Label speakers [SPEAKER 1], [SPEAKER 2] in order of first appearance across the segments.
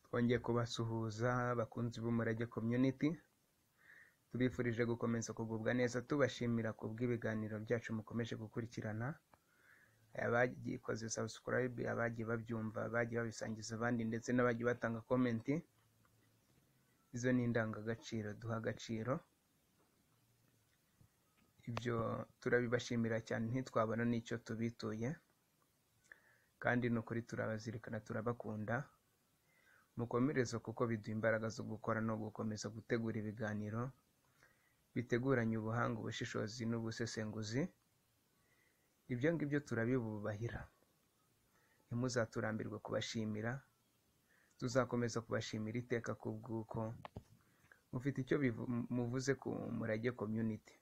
[SPEAKER 1] Twongeye kubasuhuza bakunzi b'Umurage Community, tubifurije gukomeza kugubwa neza, tubashimira kubw'ibiganiro byacu mukomeje gukurikirana, abagikoze subscribe, abagiye babyumva, abagiye babisangiza abandi ndetse n'abagiye batanga comment. Izo ni indangagaciro duha agaciro, ibyo turabibashimira cyane, ntitwabona n'icyo tubituye, kandi n'ukuri turabazirikana, turabakunda. Mukomereze kuko biduha imbaraga zo gukora no gukomeza gutegura ibiganiro biteguranye ubuhanga, ubushishozi n'ubusesenguzi. Ibyo ngibyo turabibubahira, ntimuzaturambirwe kubashimira, tuzakomeza kubashimira iteka kubw'uko mufite icyo muvuze ku Umurage Community.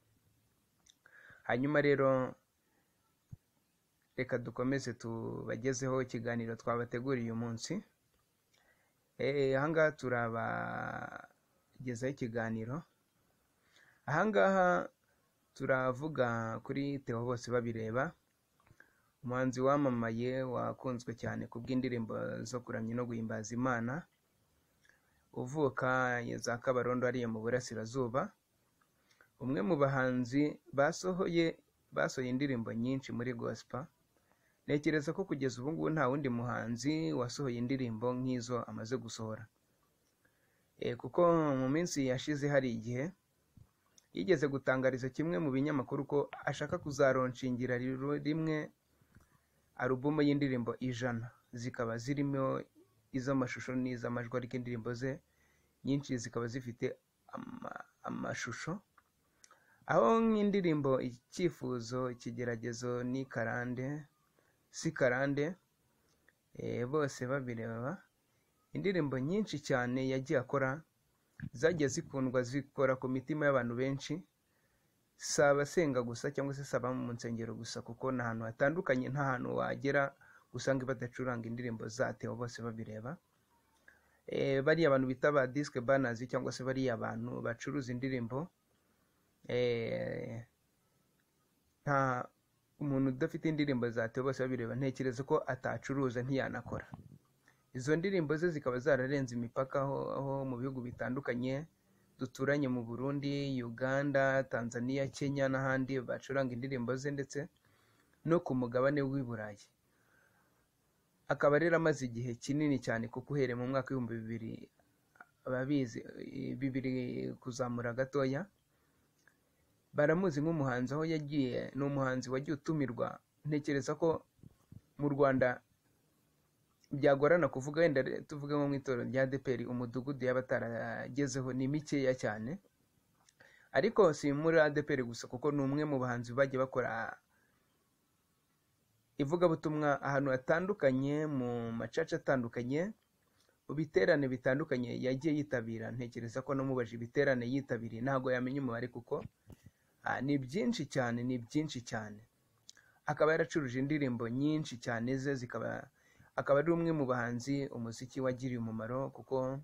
[SPEAKER 1] Hanyuma rero reka dukomeze tubagezeho ikiganiro twabateguriye uyu munsi. Ahangaha turabagezaho ikiganiro. Ahangaha turavuga kuri Theo Bosebabireba, umuhanzi wamamaye wakunzwe cyane kubw'indirimbo zo kuramya no guhimbaza Imana, uvuka za Kabarondo ariya mu Burasirazuba. Umwe mu bahanzi basohoye indirimbo nyinshi muri gospel. Ntekereza ko kugeza ubu ngubu nta wundi muhanzi wasohoye indirimbo nk'izo amaze gusohora, kuko mu minsi yashize hari igihe yigeze gutangariza kimwe mu binyamakuru ko ashaka kuzaronshingira rimwe alubumu y'indirimbo 100, zikaba zirimo iz'amashusho n'iz'amajwi, ariko indirimbo ze nyinshi zikaba zifite amashusho, aho nk'indirimbo Icyifuzo, Ikigeragezo n'Ikarande, Sikarande, bose babireba, indirimbo nyinshi cyane yagiye akora zagiye zikundwa, zikora ku mitima y'abantu benshi, si abasenga gusa cyangwa se saba mu nsengero gusa, kuko n'ahantu hatandukanye, nta hantu wagera usanga badacuranga indirimbo za Theo Bosebabireba. Bariya abantu bita ba disc banners cyangwa se bariya abantu bacuruza indirimbo, nta umuntu udafite indirimbo za Theo Bosebabireba ntekereza ko atacuruza, ntiyanakora. Izo ndirimbo ze zikaba zararenze imipaka, aho mu bihugu bitandukanye duturanye, mu Burundi, Uganda, Tanzania, Kenya n'ahandi bacuranga indirimbo ze, ndetse no ku mugabane w'i Burayi. Akaba rero amaze igihe kinini cyane, kuko uhereye mu mwaka bibiri kuzamura gatoya, baramuzi nk'umuhanzi, aho yagiye ni umuhanzi wagiye utumirwa. Ntekereza ko mu Rwanda byagorana kuvuga, wenda tuvuge nko mu itorero rya ADEPR umudugudu yaba ataragezeho ni mikeya cyane, ariko si muri ADEPR gusa, kuko ni umwe mu bahanzi bagiye bakora ivugabutumwa ahantu hatandukanye, mu macaca atandukanye, mu biterane bitandukanye yagiye yitabira. Ntekereza ko namubajije ibiterane yitabiriye ntabwo yamenya umubare, kuko ni byinshi cyane, ni byinshi cyane. Akaba yaracuruje indirimbo nyinshi cyane ze, akaba ari umwe mu bahanzi umuziki wagiriye umumaro, kuko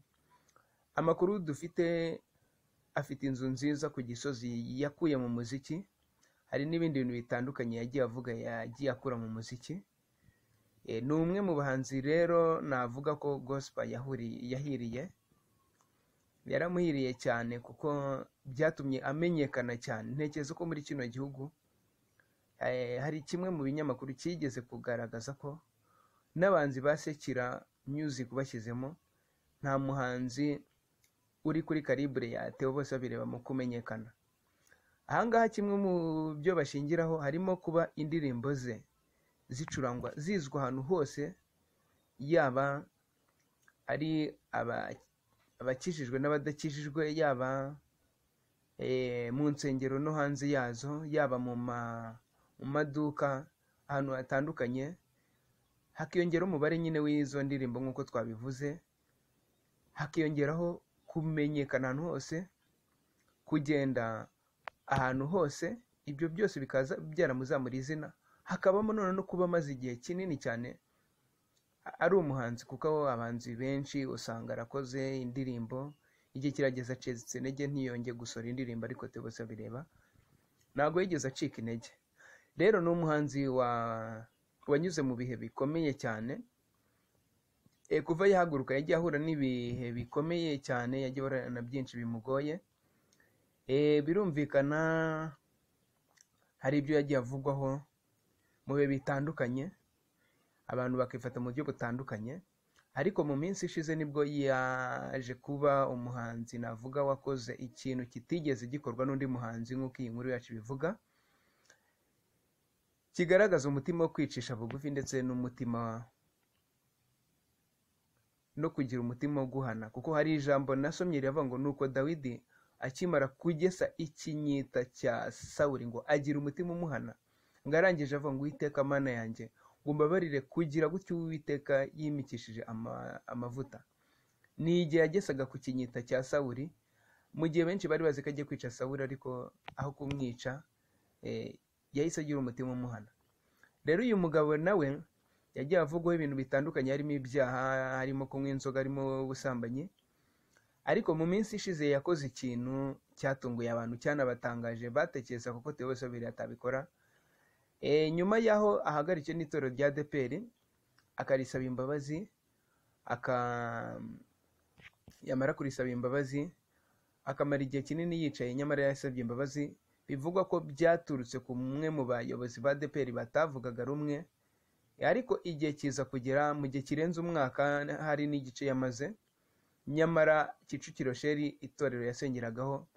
[SPEAKER 1] amakuru dufite, afite inzu nziza ku Gisozi yakuye mu muziki. Hari n'ibindi bintu bitandukanye yagiye avuga, yagiye akura mu muziki. Ni umwe mu bahanzi rero navuga ko gospel yaramuhiriye cyane, kuko byatumye amenyekana cyane. Ntekereza ko muri kino gihugu hari kimwe mu binyamakuru cyigeze kugaragaza ko n'abanzi ba Sekira Music bashyizemo, nta muhanzi uri kuri calibre ya Theo Bosebabireba mu kumenyekana. Ahangaha kimwe mu byo bashingiraho harimo kuba indirimbo ze zicurangwa, zizwa ahantu hose, yaba ari abakijijwe n'abadakijijwe, yaba mu nsengero no hanze yazo, yaba mu maduka, ahantu hatandukanye. Hakiyongeraho umubare nyine w'izo ndirimbo nk'uko twabivuze, hakiyongeraho kumenyekana ahantu hose, kugenda ahantu hose, ibyo byose bikaza byaramuzamura izina. Hakabamo none no kuba amaze igihe kinini cyane ari umuhanzi, kuko abahanzi benshi usanga arakoze indirimbo, igihe kirageze acitse intege, ntiyongeye gusohora indirimbo. Ariko Theo Bosebabireba ntabwo yigeze acika intege. Rero ni umuhanzi wanyuze mu bihe bikomeye cyane, kuva yahaguruka yagiye ahura n'ibihe bikomeye cyane, yagiye ahura na byinshi bimugoye. Birumvikana hari ibyo yagiye avugwaho mu bihe bitandukanye, abantu bakifata mu buryo butandukanye, ariko mu minsi ishize nibwo yaje kuba umuhanzi navuga wakoze ikintu kitigeze gikorwa n'undi muhanzi nk'uko iyi nkuru yacu bivuga, kigaragaza umutima wo kwicisha bugufi ndetse n'umutima no kugira umutima wo guhana. Kuko hari ijambo nasomye riravuga ngo nuko Dawidi akimara kugesa ikinyita cya Sawuli ngo agira umutima umuhana, ngo arangije avuga ngo Uwiteka Mana yanjye ngo mbabarire kugira gutyo Uwiteka yimikishije amavuta. Ni igihe yagesaga ku kinyita cya Sawuli, mu gihe benshi bari bazi ko agiye kwica Sawuli, ariko aho kumwica yahise agira umutima umuhana. Rero uyu mugabo nawe yagiye avugwaho ibintu bitandukanye, harimo ibyaha, harimo kunywa inzoga, harimo ubusambanyi, ariko mu minsi ishize yakoze ikintu cyatunguye abantu cyanabatangaje, batekereza kuko Theo Bosebabireba atabikora. Nyuma y'aho ahagarikiwe n'itorero rya ADEPR akarisaba imbabazi, yamara kurisaba imbabazi akamara igihe kinini yicaye, nyamara yasabye imbabazi. Bivugwa ko byaturutse ku mwe mu bayobozi ba ADEPR batavugaga rumwe, ariko igihe kiza kugera mu gihe kirenze umwaka hari n'igice yamaze, nyamara Kicukiro Sheri itorero yasengeragaho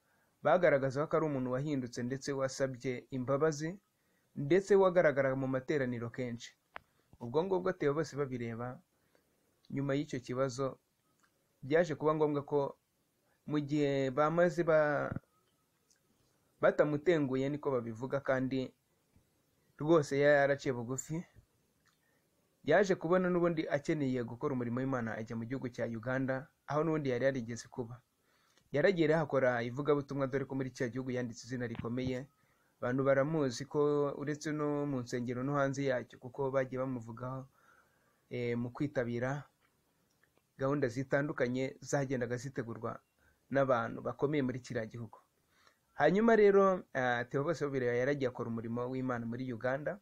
[SPEAKER 1] bagaragaza ko ari umuntu wahindutse ndetse wasabye imbabazi, ndetse wagaragaraga mu materaniro kenshi. Ubwo ngubwo Theo Bosebabireba nyuma y'icyo kibazo byaje kuba ngombwa ko mu gihe bamaze batamutenguye niko babivuga, kandi rwose yaraciye bugufi, yaje kubona n'ubundi akeneye gukora umurimo w'Imana, ajya mu gihugu cya Uganda, aho n'ubundi yari yarigeze kuba. Yaragiye hakora ivugabutumwa, dore ko muri cya gihugu yanditse izina rikomeye, abantu baramuzi ko uretse no mu nsengero no hanze yacyo, kuko bagiye bamuvugaho mu kwitabira gahunda zitandukanye zagendaga zitegurwa n'abantu bakomeye muri kiriya gihugu. Hanyuma rero Theo Bosebabireba yaragiye akora umurimo w'Imana muri Uganda,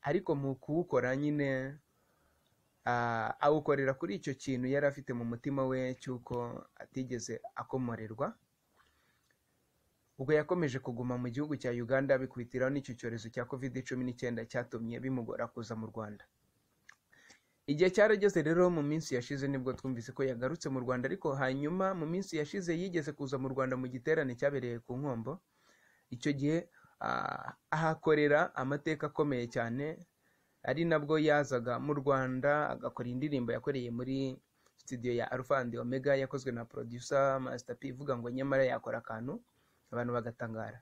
[SPEAKER 1] ariko mu kuwukora nyine awukorera kuri icyo kintu yari afite mu mutima we cy'uko atigeze akomorerwa. Ubwo yakomeje kuguma mu gihugu cya Uganda, bikubitiraho n'icyo cyorezo cya COVID-19 cyatumye bimugora kuza mu Rwanda. Igihe cyarageze rero mu minsi yashize nibwo twumvise ko yagarutse mu Rwanda, ariko hanyuma mu minsi yashize yigeze kuza mu Rwanda mu giterane cyabereye ku Nkombo. Icyo gihe ahakorera amateka akomeye cyane, ari nabwo yazaga mu Rwanda agakora indirimbo yakoreye muri studio ya Alpha and Omega yakozwe na producer Master P, ivuga ngo nyamara yakora akantu abantu bagatangara.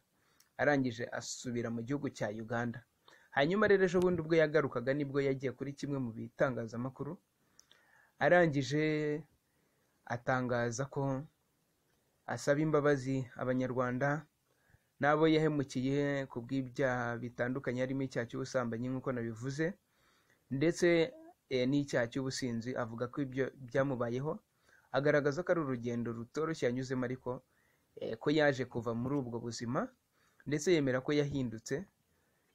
[SPEAKER 1] Arangije asubira mu gihugu cya Uganda. Hanyuma rero ejo bundi ubwo yagarukaga nibwo yagiye kuri kimwe mu bitangazamakuru, arangije atangaza ko asaba imbabazi Abanyarwanda n'abo yahemukiye ku bw'ibyaha bitandukanye, harimo icyaha cy'ubusambanyi nk'uko nabivuze, ndetse n'icyaha cy'ubusinzi. Avuga ko ibyo byamubayeho, agaragaza ko ari urugendo rutoroshye yanyuzemo, ariko ko yaje kuva muri ubwo buzima, ndetse yemera ko yahindutse,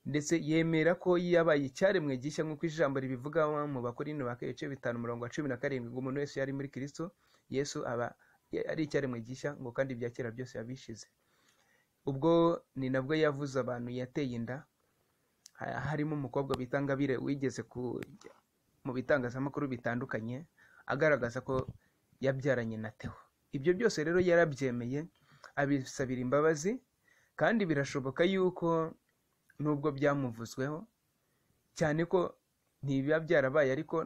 [SPEAKER 1] ndetse yemera ko yabaye icyaremwe gishya nk'uko ijambo ribivuga mu Bakorinto ba kabiri ibice 5:17 ngo umuntu wese yari muri Kristo Yesu aba ari icyaremwe gishya, ngo kandi ibya kera byose yabishize. Ubwo ni nabwo yavuze abantu yateye inda, harimo umukobwa bita Ngabire wigeze mu bitangazamakuru bitandukanye agaragaza ko yabyaranye na Theo. Ibyo byose rero yarabyemeye, abisabira imbabazi, kandi birashoboka yuko nubwo byamuvuzweho cyane ko ntibiba byarabaye, ariko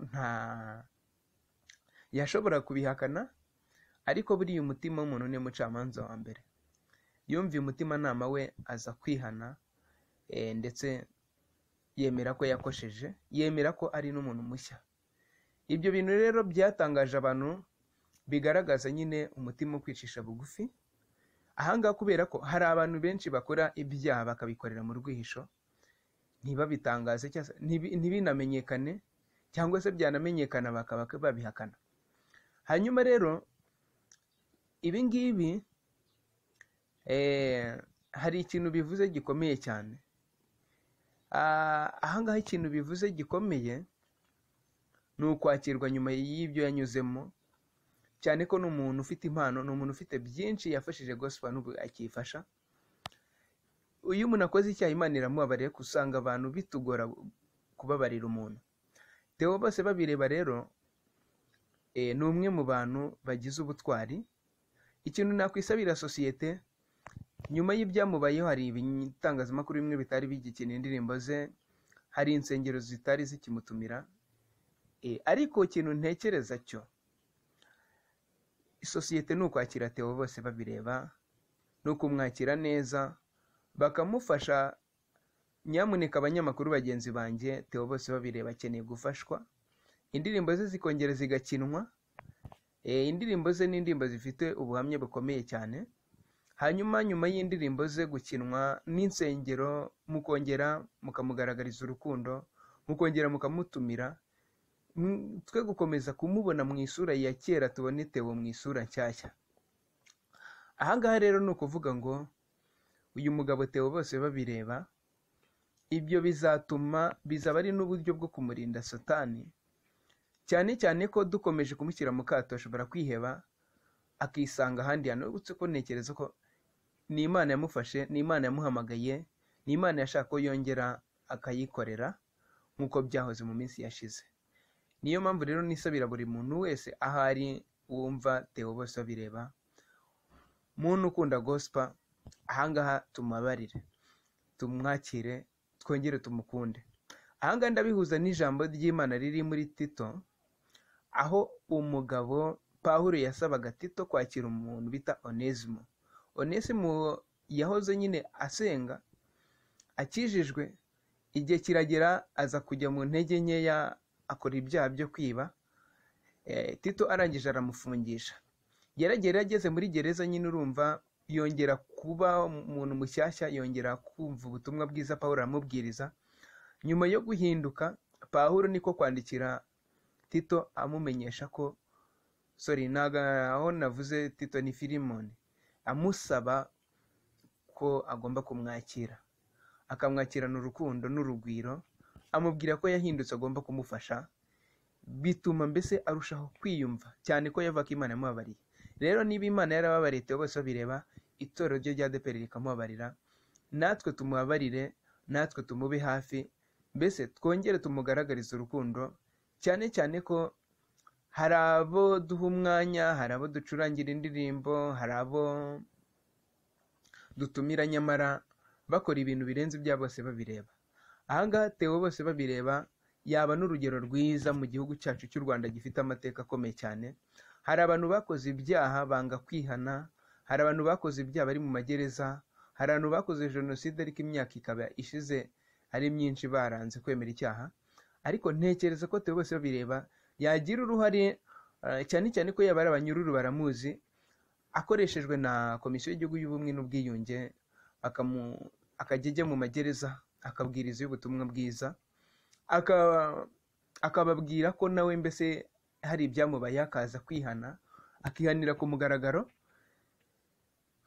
[SPEAKER 1] yashobora kubihakana. Ariko buriya umutima w'umuntu ni mucamanza wa mbere. Yumviye umutimanama we aza kwihana, ndetse yemera ko yakosheje, yemera ko ari n'umuntu mushya. Ibyo bintu rero byatangaje abantu, bigaragaza nyine umutima wo kwicisha bugufi. Ahangaha kubera ko hari abantu benshi bakora ibyaha bakabikorera mu rwihisho, ntibabitangaze cyangwa ntibinamenyekane, cyangwa se byanamenyekana bakaba babihakana. Hanyuma rero ibi ngibi hari ikintu bivuze gikomeye cyane. Ahangaha ikintu bivuze gikomeye ni ukwakirwa nyuma y'ibyo yanyuzemo, cyane ko n'umuntu ufite impano, ni umuntu ufite byinshi yafashije gospel n'ubu akifasha. Uyu umuntu akoze icyaha Imana iramubabarira, usanga abantu bitugora kubabarira umuntu. Theo Bosebabireba rero ni umwe mu bantu bagize ubutwari. Ikintu nakwisabira sosiyete, nyuma y'ibyamubayeho hari ibitangazamakuru bimwe bitari bigikina indirimbo ze, hari insengero zitari zikimutumira, ariko ikintu ntekereza cyo, isosiyete ni ukwakira Theo Bosebabireba, ni ukumwakira neza, bakamufasha. Nyamuneka abanyamakuru bagenzi banjye, Theo Bosebabireba akeneye gufashwa, indirimbo ze zikongera zigakinwa. Indirimbo ze ni indirimbo zifite ubuhamya bukomeye cyane. Hanyuma nyuma y'indirimbo ze gukinwa n'insengero, mukongera mukamugaragariza urukundo, mukongera mukamutumira, twe gukomeza kumubona mu isura ya kera, tubone Theo mu isura nshyashya. Ahangaha rero ni ukuvuga ngo uyu mugabo Theo Bosebabireba, ibyo bizaba ari n'uburyo bwo kumurinda Satani, cyane cyane ko dukomeje kumushyira mu kato ashobora kwiheba akisanga ahandi hantu. Uretse ko ntekereza ko ni Imana yamufashe, ni Imana yamuhamagaye, ni Imana yashaka ko yongera akayikorera nk'uko byahoze mu minsi yashize. Niyo mpamvu rero nisabira buri muntu wese ahari wumva Theo Bosebabireba, muntu ukunda gospel, ahangaha tumubabarire, tumwakire, twongere tumukunde. Ahangaha ndabihuza n'ijambo ry'Imana riri muri Tito, aho umugabo Pawulo yasabaga Tito kwakira umuntu bita Onesimo. Onesimo yahoze nyine asenga, akijijwe, igihe kiragera aza kujya mu ntege nkeya, akora ibyaha byo kwiba. Tito arangije aramufungisha. Yaragera ageze muri gereza nyine, urumva yongera kuba umuntu mushyashya, yongera kumva ubutumwa bwiza Pawulo aramubwiriza. Nyuma yo guhinduka, Pawulo niko kwandikira Tito amumenyesha ko, aho navuze Tito ni Filimoni, amusaba ko agomba kumwakira, akamwakirana urukundo n'urugwiro, amubwira ko yahindutse agomba kumufasha. Bituma mbese arushaho kwiyumva cyane ko yava ko Imana yamubabariye. Rero niba Imana yarababariye Theo Bosebabireba, itorero ryo rya ADEPR rikamubabarira, natwe tumubabarire, natwe tumube hafi, mbese twongere tumugaragarize urukundo, cyane cyane ko hari abo duha umwanya, hari abo ducurangira indirimbo, hari abo dutumira nyamara bakora ibintu birenze ibya Bosebabireba. Ahangaha Theo Bosebabireba yaba n'urugero rwiza mu gihugu cyacu cy'u Rwanda gifite amateka akomeye cyane. Hari abantu bakoze ibyaha banga kwihana, hari abantu bakoze ibyaha bari mu magereza, hari abantu bakoze jenoside ariko imyaka ikaba ishize ari myinshi baranze kwemera icyaha. Ariko ntekereza ko Theo Bosebabireba yagira uruhare, cyane cyane ko yaba ari abanyururu baramuzi, akoreshejwe na Komisiyo y'Igihugu y'Ubumwe n'Ubwiyunge, akajya ajya mu magereza akabwiriza ubutumwa bwiza, akababwira ko nawe mbese hari ibyamubaye, akaza kwihana, akihanira ku mugaragaro,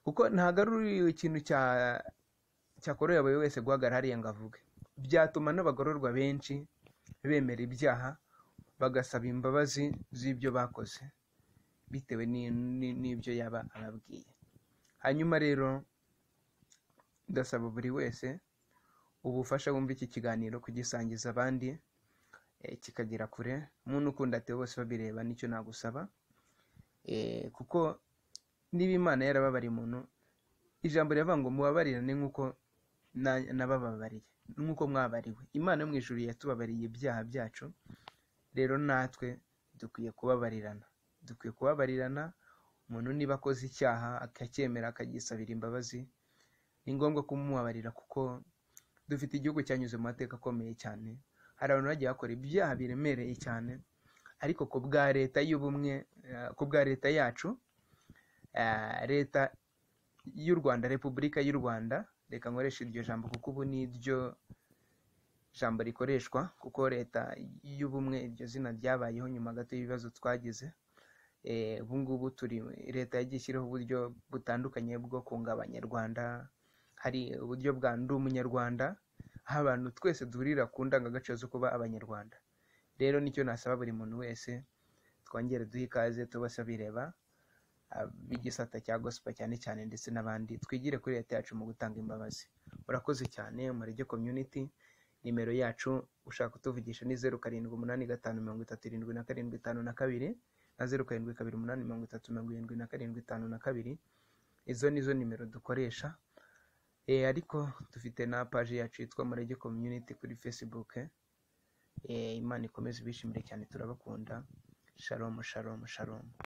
[SPEAKER 1] kuko ntabwo ari ikintu cyakoreye buri wese guhagarara hariya ngo avuge. Byatuma n'abagororwa benshi bemera ibyaha, bagasaba imbabazi z'ibyo bakoze bitewe n'ibyo yaba ababwiye. Hanyuma rero ndasaba buri wese ubufasha wumva iki kiganiro kugisangiza abandi, kikagera kure. Umuntu ukunda Theo Bosebabireba nicyo nagusaba, kuko niba Imana yarababariye umuntu, ijambo rivuga ngo mubabarirane nk'uko nabababariye, nk'uko mwabariwe. Imana yo mu ijuru yatubabariye ibyaha byacu, rero natwe dukwiye kubabarirana. Umuntu niba akoze icyaha akacyemera akagisabira imbabazi, ni ngombwa kumubabarira, kuko dufite igihugu cyanyuze mu mateka akomeye cyane. Hari abantu bagiye bakora ibyaha biremereye cyane, ariko ku bwa leta y'ubumwe, ku bwa leta yacu, leta y'u Rwanda, Repubulika y'u Rwanda, reka nkoresha iryo jambo kuko ubu ni iryo jambo rikoreshwa, kuko leta y'ubumwe iryo zina ryabayeho nyuma gato y'ibibazo twagize. Ubu ngubu leta yagiye ishyiraho uburyo butandukanye bwo kunga abanyarwanda. Hari uburyo bwa ndi umunyarwanda, aho abantu twese duhurira ku ndangagaciro zo kuba abanyarwanda. rero nicyo nasaba buri muntu wese, twongere duhe ikaze tubose bireba b'igisata cya gospel cyane cyane, ndetse n'abandi twigire kuri leta yacu mu gutanga imbabazi. Urakoze cyane. Umurage Community, nimero yacu ushaka kutuvugisha ni 07853772 na 07283772. Izo nizo nimero dukoresha. Ariko dufite na page yacu yitwa Umurage Community kuri Facebook. Imana ikomeze ibishimire cyane, turabakunda. Shalom shalom shalom.